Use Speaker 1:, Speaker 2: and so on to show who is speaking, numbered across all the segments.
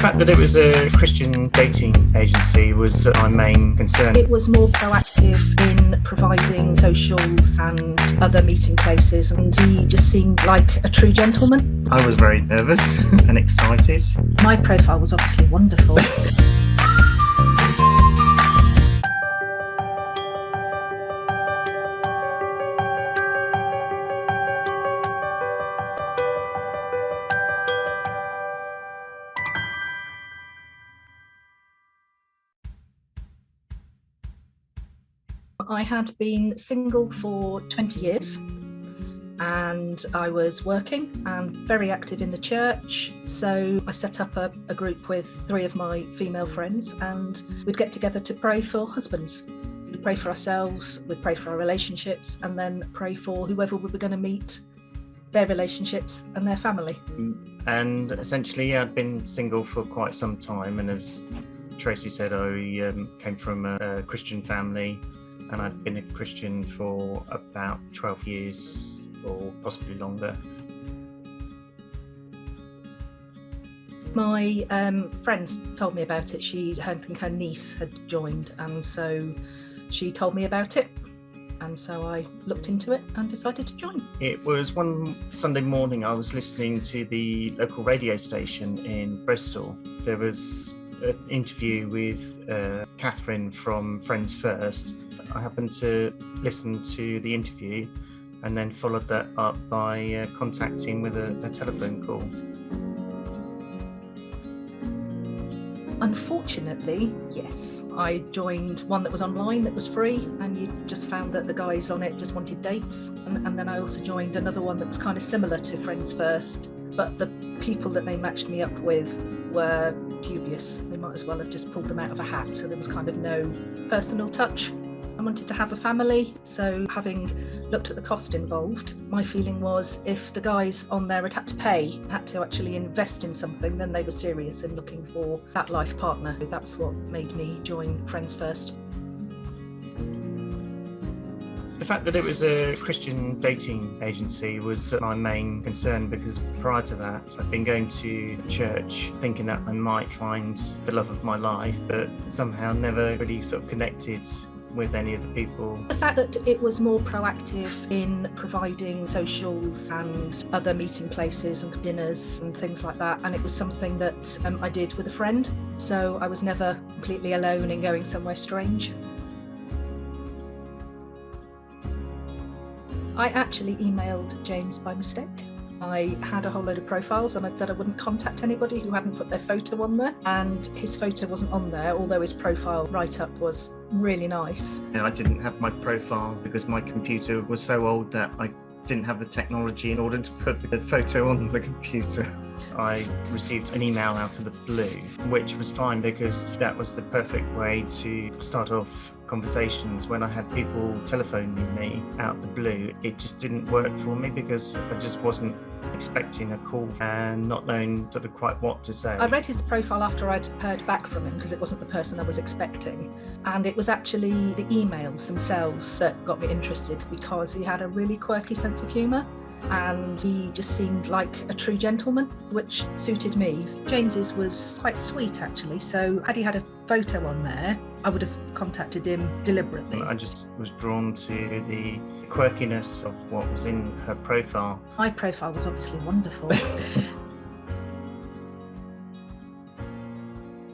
Speaker 1: fact that it was a Christian dating agency was my main concern.
Speaker 2: It was more proactive in providing socials and other meeting places, and he just seemed like a true gentleman.
Speaker 1: I was very nervous and excited.
Speaker 2: My profile was obviously wonderful. I had been single for 20 years and I was working and very active in the church. So I set up a group with 3 of my female friends, and we'd get together to pray for husbands. We'd pray for ourselves, we'd pray for our relationships, and then pray for whoever we were going to meet, their relationships and their family.
Speaker 1: And essentially I'd been single for quite some time, and as Tracy said, I came from a Christian family. And I'd been a Christian for about 12 years or possibly longer.
Speaker 2: My friends told me about it. I think her niece had joined, and so she told me about it. And so I looked into it and decided to join. It
Speaker 1: was one Sunday morning. I was listening to the local radio station in Bristol. There was an interview with Catherine from Friendsfirst. I happened to listen to the interview and then followed that up by contacting with a telephone call.
Speaker 2: Unfortunately, yes. I joined one that was online that was free, and you just found that the guys on it just wanted dates. And then I also joined another one that was kind of similar to Friendsfirst, but the people that they matched me up with were dubious. They might as well have just pulled them out of a hat, so there was kind of no personal touch. I wanted to have a family, so having looked at the cost involved, my feeling was if the guys on there had to pay, had to actually invest in something, then they were serious in looking for that life partner. That's what made me join Friendsfirst.
Speaker 1: The fact that it was a Christian dating agency was my main concern, because prior to that I'd been going to church thinking that I might find the love of my life, but somehow never really sort of connected with any of the people.
Speaker 2: The fact that it was more proactive in providing socials and other meeting places and dinners and things like that, and it was something that I did with a friend, so I was never completely alone in going somewhere strange. I actually emailed James by mistake. I had a whole load of profiles and I'd said I wouldn't contact anybody who hadn't put their photo on there, and his photo wasn't on there, although his profile write-up was really nice.
Speaker 1: I didn't have my profile because my computer was so old that I didn't have the technology in order to put the photo on the computer. I received an email out of the blue, which was fine because that was the perfect way to start off conversations. When I had people telephoning me out of the blue, it just didn't work for me because I just wasn't expecting a call and not knowing sort of quite what to say.
Speaker 2: I read his profile after I'd heard back from him because it wasn't the person I was expecting, and it was actually the emails themselves that got me interested because he had a really quirky sense of humour and he just seemed like a true gentleman, which suited me. James's was quite sweet actually, so had he had a photo on there I would have contacted him deliberately.
Speaker 1: I just was drawn to the quirkiness of what was in her profile.
Speaker 2: My profile was obviously wonderful.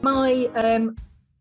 Speaker 2: My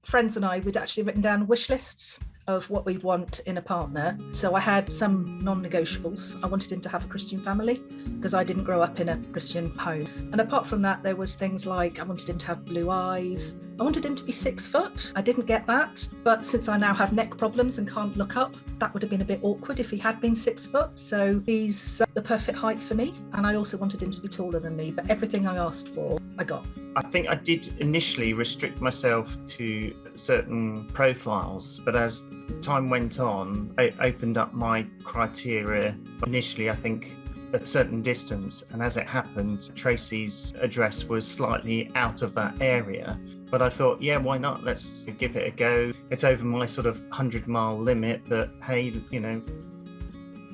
Speaker 2: friends and I, we'd actually written down wish lists of what we want in a partner. So I had some non-negotiables. I wanted him to have a Christian family because I didn't grow up in a Christian home. And apart from that, there was things like I wanted him to have blue eyes. I wanted him to be 6 foot. I didn't get that, but since I now have neck problems and can't look up, that would have been a bit awkward if he had been 6 foot. So he's the perfect height for me. And I also wanted him to be taller than me, but everything I asked for, I got.
Speaker 1: I think I did initially restrict myself to certain profiles, but as time went on, I opened up my criteria. Initially, I think a certain distance, and as it happened, Tracy's address was slightly out of that area. But I thought, yeah, why not? Let's give it a go. It's over my sort of 100-mile limit, but hey, you know,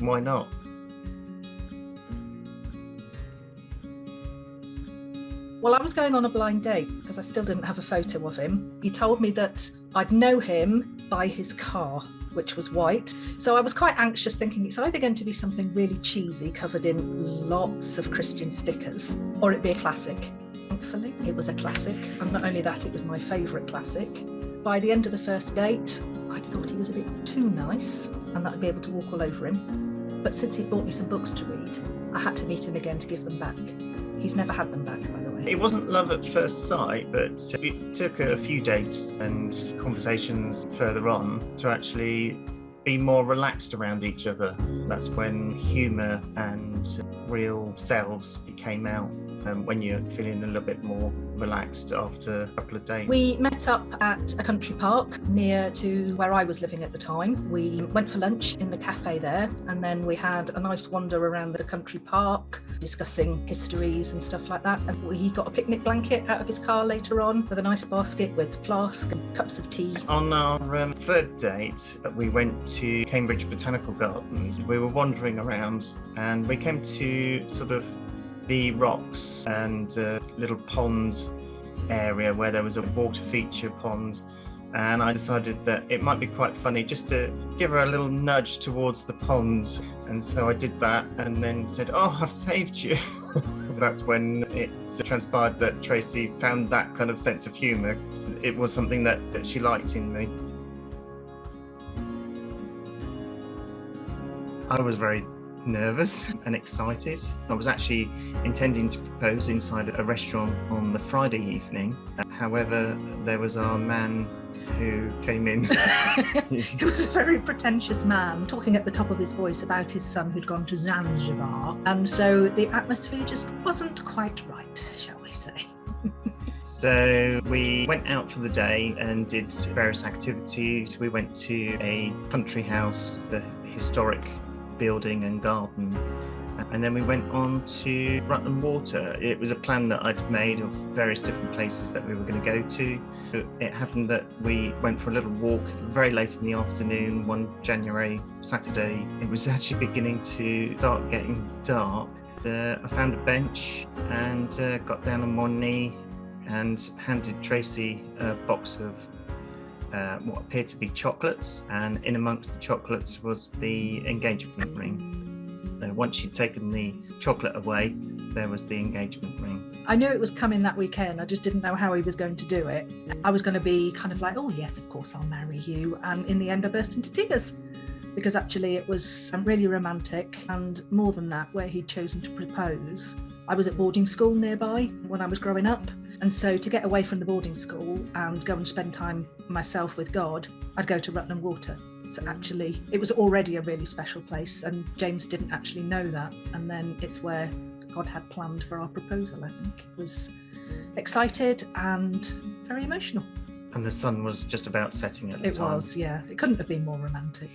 Speaker 1: why not?
Speaker 2: Well, I was going on a blind date because I still didn't have a photo of him. He told me that I'd know him by his car, which was white. So I was quite anxious, thinking it's either going to be something really cheesy covered in lots of Christian stickers, or it'd be a classic. Thankfully, it was a classic. And not only that, it was my favourite classic. By the end of the first date, I thought he was a bit too nice and that I'd be able to walk all over him. But since he'd bought me some books to read, I had to meet him again to give them back. He's never had them back, by the way.
Speaker 1: It wasn't love at first sight, but it took a few dates and conversations further on to actually be more relaxed around each other. That's when humour and real selves came out, when you're feeling a little bit more relaxed after a couple of dates.
Speaker 2: We met up at a country park near to where I was living at the time. We went for lunch in the cafe there, and then we had a nice wander around the country park, discussing histories and stuff like that. And he got a picnic blanket out of his car later on with a nice basket with flask and cups of tea.
Speaker 1: On our third date, we went to Cambridge Botanical Gardens. We were wandering around and we came to sort of the rocks and a little pond area where there was a water feature pond, and I decided that it might be quite funny just to give her a little nudge towards the pond, and so I did that and then said, "Oh, I've saved you." That's when it transpired that Tracy found that kind of sense of humour. It was something that she liked in me. I was very nervous and excited. I was actually intending to propose inside a restaurant on the Friday evening. However, there was our man who came in.
Speaker 2: He was a very pretentious man, talking at the top of his voice about his son who'd gone to Zanzibar. And so the atmosphere just wasn't quite right, shall we say.
Speaker 1: So we went out for the day and did various activities. We went to a country house, the historic building and garden, and then we went on to Rutland Water. It was a plan that I'd made of various different places that we were going to go to. It happened that we went for a little walk very late in the afternoon one January Saturday. It was actually beginning to start getting dark. I found a bench and got down on one knee and handed Tracy a box of what appeared to be chocolates, and in amongst the chocolates was the engagement ring. Once she'd taken the chocolate away, there was the engagement ring.
Speaker 2: I knew it was coming that weekend, I just didn't know how he was going to do it. I was going to be kind of like, "Oh yes, of course I'll marry you," and in the end I burst into tears, because actually it was really romantic, and more than that, where he'd chosen to propose. I was at boarding school nearby when I was growing up, and so to get away from the boarding school and go and spend time myself with God, I'd go to Rutland Water. So actually it was already a really special place, and James didn't actually know that, and then it's where God had planned for our proposal. I think it was excited and very emotional.
Speaker 1: And the sun was just about setting at the time.
Speaker 2: It was, yeah. It couldn't have been more romantic.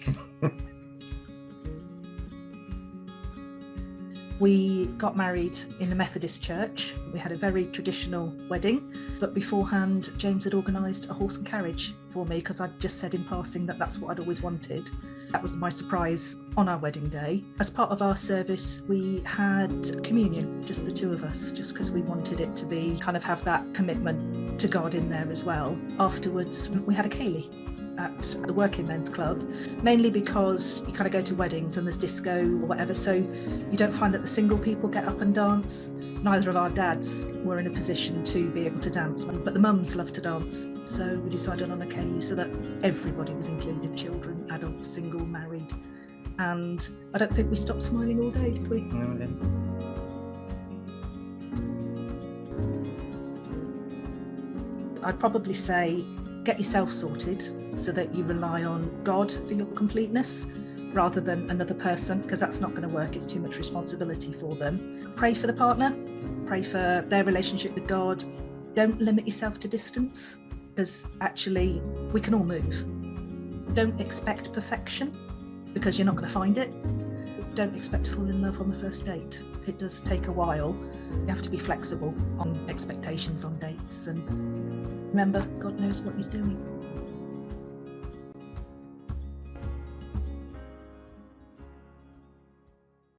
Speaker 2: We got married in a Methodist church. We had a very traditional wedding, but beforehand James had organised a horse and carriage for me, because I'd just said in passing that that's what I'd always wanted. That was my surprise on our wedding day. As part of our service, we had communion, just the two of us, just because we wanted it to be kind of have that commitment to God in there as well. Afterwards, we had a ceilidh at the Working Men's Club, mainly because you kind of go to weddings and there's disco or whatever, so you don't find that the single people get up and dance. Neither of our dads were in a position to be able to dance, but the mums love to dance, so we decided on a ceilidh so that everybody was included, children, adults, single, married, and I don't think we stopped smiling all day, did we?
Speaker 1: No, we didn't.
Speaker 2: I'd probably say get yourself sorted so that you rely on God for your completeness rather than another person, because that's not going to work. It's too much responsibility for them. Pray for the partner, pray for their relationship with God. Don't limit yourself to distance, because actually we can all move. Don't expect perfection, because you're not going to find it. Don't expect to fall in love on the first date. It does take a while. You have to be flexible on expectations on dates, and remember, God knows what he's doing.